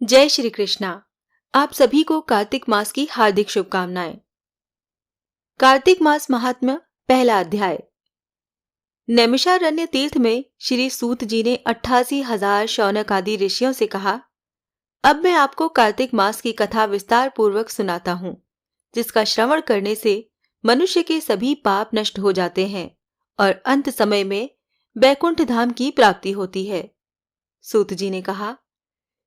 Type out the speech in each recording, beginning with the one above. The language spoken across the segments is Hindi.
जय श्री कृष्णा। आप सभी को कार्तिक मास की हार्दिक शुभकामनाएं। कार्तिक मास महात्म्य, पहला अध्याय। नैमिषारण्य तीर्थ में श्री सूत जी ने 88,000 शौनक आदि ऋषियों से कहा, अब मैं आपको कार्तिक मास की कथा विस्तार पूर्वक सुनाता हूँ, जिसका श्रवण करने से मनुष्य के सभी पाप नष्ट हो जाते हैं और अंत समय में बैकुंठ धाम की प्राप्ति होती है। सूत जी ने कहा,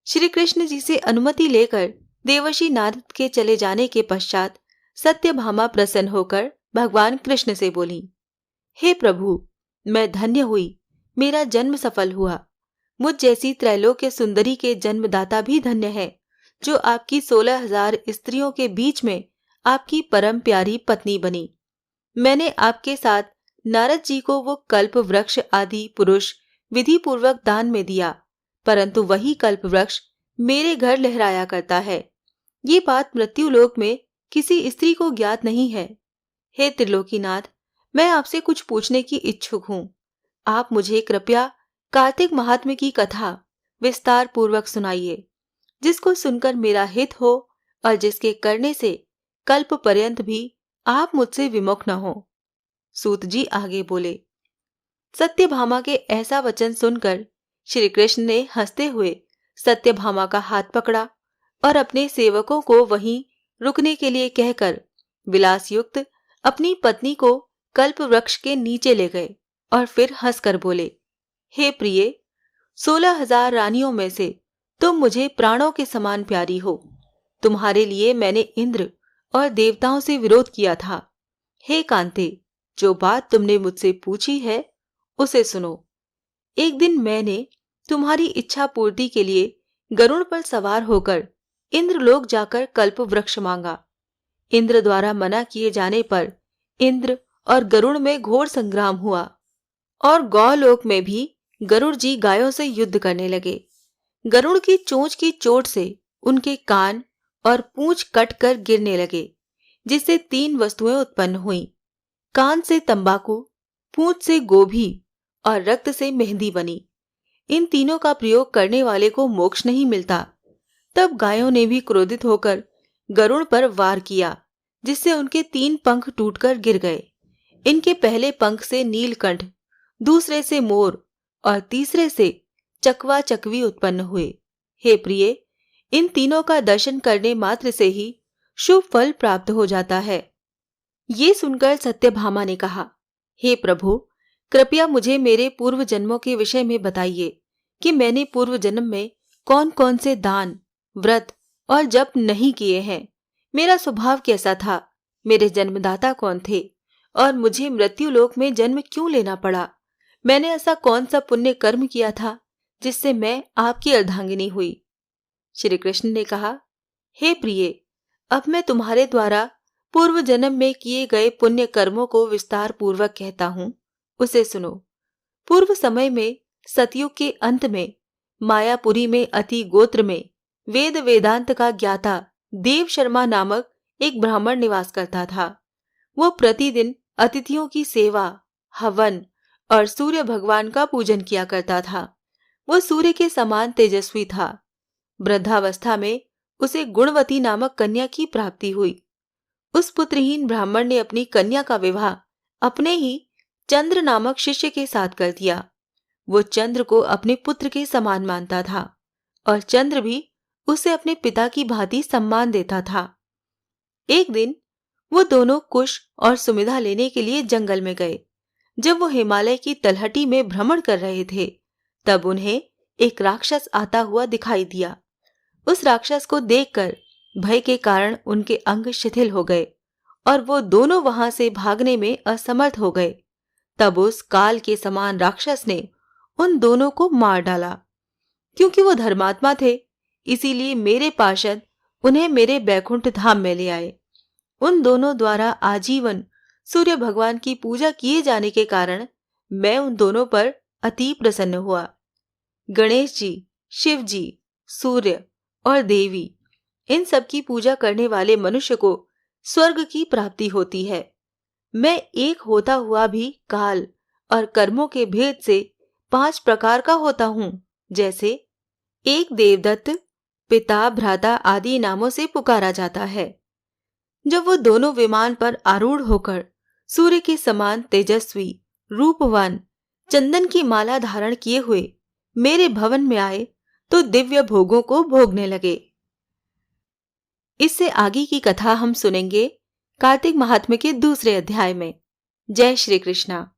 श्री कृष्ण जी से अनुमति लेकर देवर्षि नारद के चले जाने के पश्चात सत्यभामा प्रसन्न होकर भगवान कृष्ण से बोली, हे प्रभु, मैं धन्य हुई, मेरा जन्म सफल हुआ। मुझ जैसी त्रैलोक्य सुंदरी के जन्मदाता भी धन्य है, जो आपकी 16,000 स्त्रियों के बीच में आपकी परम प्यारी पत्नी बनी। मैंने आपके साथ नारद जी को वो कल्प वृक्ष आदि पुरुष विधि पूर्वक दान में दिया, परंतु वही कल्प वृक्ष मेरे घर लहराया करता है। ये बात मृत्युलोक में किसी स्त्री को ज्ञात नहीं है। हे त्रिलोकीनाथ, मैं आपसे कुछ पूछने की इच्छुक हूँ। आप मुझे कृपया कार्तिक महात्म्य की कथा विस्तार पूर्वक सुनाइए, जिसको सुनकर मेरा हित हो और जिसके करने से कल्प पर्यंत भी आप मुझसे विमुख न हो। सूत जी आगे बोले। सत्यभामा के ऐसा वचन सुनकर श्री कृष्ण ने हंसते हुए सत्यभामा का हाथ पकड़ा और अपने सेवकों को वहीं रुकने के लिए कहकर विलास युक्त अपनी पत्नी को कल्प वृक्ष के नीचे ले गए और फिर हंसकर बोले, हे प्रिय, 16,000 रानियों में से तुम मुझे प्राणों के समान प्यारी हो। तुम्हारे लिए मैंने इंद्र और देवताओं से विरोध किया था। हे कांते, जो बात तुमने मुझसे पूछी है उसे सुनो। एक दिन मैंने तुम्हारी इच्छा पूर्ति के लिए गरुड़ पर सवार होकर इंद्रलोक जाकर कल्प वृक्ष मांगा। इंद्र द्वारा मना किए जाने पर इंद्र और गरुड़ में घोर संग्राम हुआ और गौलोक में भी गरुड़ जी गायों से युद्ध करने लगे। गरुड़ की चोंच की चोट से उनके कान और पूंछ कट कर गिरने लगे, जिससे 3 वस्तुएं उत्पन्न हुईं। कान से तंबाकू, पूंछ से गोभी और रक्त से मेहंदी बनी। इन तीनों का प्रयोग करने वाले को मोक्ष नहीं मिलता। तब गायों ने भी क्रोधित होकर गरुड़ पर वार किया, जिससे उनके 3 पंख टूटकर गिर गए। इनके पहले पंख से नीलकंठ, दूसरे से मोर और तीसरे से चकवा चकवी उत्पन्न हुए। हे प्रिय, इन तीनों का दर्शन करने मात्र से ही शुभ फल प्राप्त हो जाता है। ये सुनकर सत्यभामा ने कहा, हे प्रभु, कृपया मुझे मेरे पूर्व जन्मों के विषय में बताइए कि मैंने पूर्व जन्म में कौन कौन से दान, व्रत और जप नहीं किए हैं। मेरा स्वभाव कैसा था, मेरे जन्मदाता कौन थे और मुझे मृत्युलोक में जन्म क्यों लेना पड़ा। मैंने ऐसा कौन सा पुण्य कर्म किया था जिससे मैं आपकी अर्धांगिनी हुई। श्री कृष्ण ने कहा, हे प्रिय, अब मैं तुम्हारे द्वारा पूर्व जन्म में किए गए पुण्य कर्मों को विस्तार पूर्वक कहता हूँ, उसे सुनो। पूर्व समय में सतयुग के अंत में मायापुरी में अति गोत्र में वेद वेदांत का ज्ञाता देव शर्मा नामक एक ब्राह्मण निवास करता था। वो प्रतिदिन अतिथियों की सेवा, हवन और सूर्य भगवान का पूजन किया करता था। वो सूर्य के समान तेजस्वी था। वृद्धावस्था में उसे गुणवती नामक कन्या की प्राप्ति हुई। उस पुत्रहीन ब्राह्मण ने अपनी कन्या का विवाह अपने ही चंद्र नामक शिष्य के साथ कर दिया। वो चंद्र को अपने पुत्र के समान मानता था और चंद्र भी उसे अपने पिता की भांति सम्मान देता था। एक दिन वो दोनों कुश और सुमिधा लेने के लिए जंगल में गए। जब वो हिमालय की तलहटी में भ्रमण कर रहे थे, तब उन्हें एक राक्षस आता हुआ दिखाई दिया। उस राक्षस को देखकर भय के कारण उनके अंग शिथिल हो गए और वो दोनों वहां से भागने में असमर्थ हो गए। तब उस काल के समान राक्षस ने उन दोनों को मार डाला। क्योंकि वो धर्मात्मा थे, इसीलिए मेरे पार्षद उन्हें मेरे बैकुंठ धाम में ले आए। उन दोनों द्वारा आजीवन सूर्य भगवान की पूजा किए जाने के कारण मैं उन दोनों पर अति प्रसन्न हुआ। गणेश जी, शिव जी, सूर्य और देवी, इन सब की पूजा करने वाले मनुष्य को स्वर्ग की प्राप्ति होती है। मैं एक होता हुआ भी काल और कर्मों के भेद से 5 प्रकार का होता हूँ, जैसे 1 देवदत्त, पिता, भ्राता आदि नामों से पुकारा जाता है। जब वो दोनों विमान पर आरूढ़ होकर सूर्य के समान तेजस्वी, रूपवान, चंदन की माला धारण किए हुए मेरे भवन में आए तो दिव्य भोगों को भोगने लगे। इससे आगे की कथा हम सुनेंगे कार्तिक महात्म्य के दूसरे अध्याय में। जय श्री कृष्णा।